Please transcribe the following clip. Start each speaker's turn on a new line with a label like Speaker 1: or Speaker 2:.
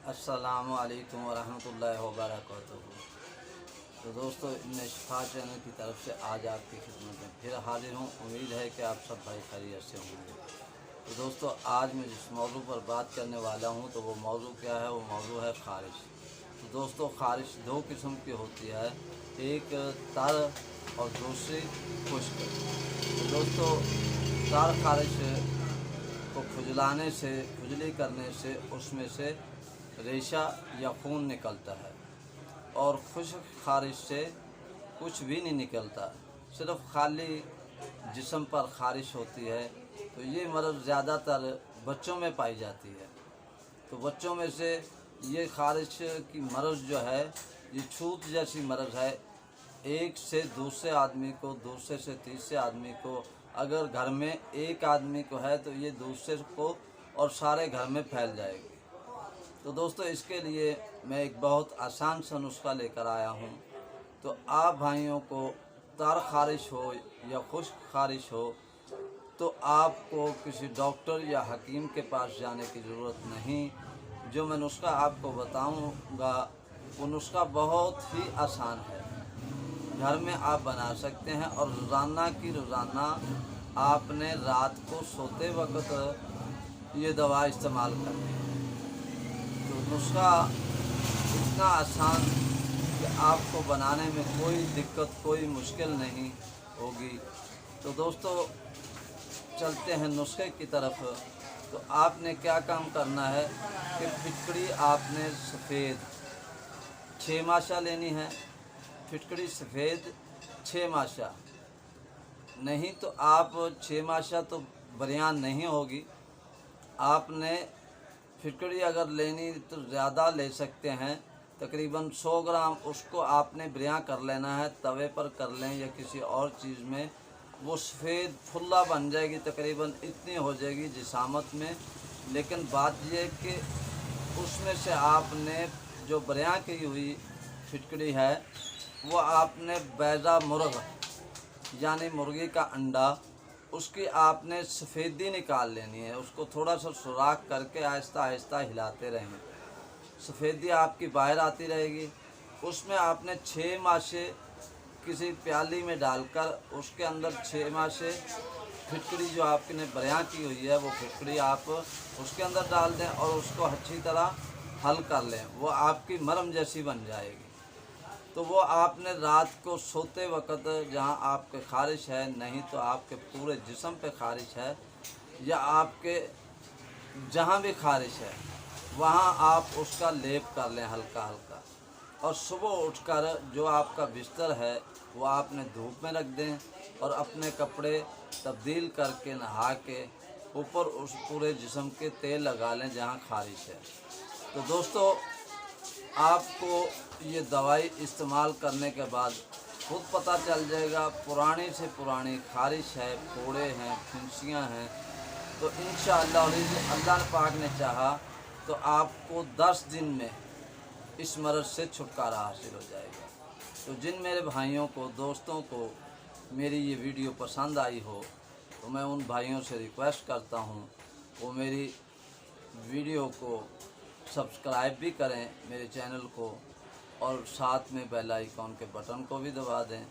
Speaker 1: अस्सलामु अलैकुम वरहमतुल्लाहि वबरकातुहू। तो दोस्तों, मैं शिफा चैनल की तरफ से आज आपकी खिदमत में फिर हाजिर हूँ। उम्मीद है कि आप सब भाई खैरियत से होंगे। तो दोस्तों, आज मैं जिस मौजू पर बात करने वाला हूँ तो वो मौजू क्या है? वो मौजू है ख़ारिश। तो दोस्तों, ख़ारिश दो किस्म की होती है, एक तर और दूसरी खुश्क। तो दोस्तों, तर ख़ारिश को खुजलाने से, खुजली करने से उसमें से रेशा या खून निकलता है, और खुश्क ख़ारिश से कुछ भी नहीं निकलता, सिर्फ खाली जिस्म पर ख़ारिश होती है। तो ये मर्ज़ ज़्यादातर बच्चों में पाई जाती है। तो बच्चों में से ये ख़ारिश की मर्ज़ जो है, ये छूत जैसी मर्ज़ है। एक से दूसरे आदमी को, दूसरे से तीसरे आदमी को, अगर घर में एक आदमी को है तो ये दूसरे को और सारे घर में फैल जाएगी। तो दोस्तों, इसके लिए मैं एक बहुत आसान सा नुस्खा लेकर आया हूँ। तो आप भाइयों को तर ख़ारिश हो या खुश्क ख़ारिश हो तो आपको किसी डॉक्टर या हकीम के पास जाने की ज़रूरत नहीं। जो मैं नुस्खा आपको बताऊँगा वो नुस्खा बहुत ही आसान है, घर में आप बना सकते हैं, और रोज़ाना आपने रात को सोते वक्त ये दवा इस्तेमाल करनी है। तो नुस्खा इतना आसान कि आपको बनाने में कोई दिक्कत, कोई मुश्किल नहीं होगी। तो दोस्तों, चलते हैं नुस्खे की तरफ। तो आपने क्या काम करना है कि फिटकड़ी आपने सफ़ेद 6 माशा लेनी है। फिटकड़ी सफ़ेद 6 माशा, नहीं तो आप 6 माशा तो बरियान नहीं होगी। आपने फिटकड़ी अगर लेनी तो ज़्यादा ले सकते हैं, तकरीबन 100 ग्राम उसको आपने बरियां कर लेना है। तवे पर कर लें या किसी और चीज़ में, वो सफ़ेद फुल्ला बन जाएगी, तकरीबन इतनी हो जाएगी जिसामत में। लेकिन बात ये कि उसमें से आपने जो बरियां की हुई फिटकड़ी है वो आपने बैज़ा मुर्ग यानी मुर्गी का अंडा, उसकी आपने सफ़ेदी निकाल लेनी है। उसको थोड़ा सा सुराख करके आहिस्ता आहिस्ता हिलाते रहें, सफ़ेदी आपकी बाहर आती रहेगी। उसमें आपने 6 माशे किसी प्याली में डालकर उसके अंदर 6 माशे फिटकड़ी जो आपने बयां की हुई है वो फिटकड़ी आप उसके अंदर डाल दें और उसको अच्छी तरह हल कर लें। वो आपकी मरहम जैसी बन जाएगी। तो वो आपने रात को सोते वक्त, जहाँ आपके ख़ारिश है, नहीं तो आपके पूरे जिस्म पे ख़ारिश है, या आपके जहाँ भी ख़ारिश है वहाँ आप उसका लेप कर लें हल्का हल्का। और सुबह उठकर जो आपका बिस्तर है वो आपने धूप में रख दें, और अपने कपड़े तब्दील करके नहा के ऊपर उस पूरे जिस्म के तेल लगा लें जहाँ ख़ारिश है। तो दोस्तों, आपको ये दवाई इस्तेमाल करने के बाद खुद पता चल जाएगा, पुरानी से पुरानी ख़ारिश है, फोड़े हैं, फुंसियाँ हैं, तो इंशाअल्लाह अल्लाह पाक ने चाहा तो आपको 10 दिन में इस मर्ज़ से छुटकारा हासिल हो जाएगा। तो जिन मेरे भाइयों को, दोस्तों को मेरी ये वीडियो पसंद आई हो तो मैं उन भाइयों से रिक्वेस्ट करता हूँ वो मेरी वीडियो को सब्सक्राइब भी करें मेरे चैनल को, और साथ में बेल आइकॉन के बटन को भी दबा दें,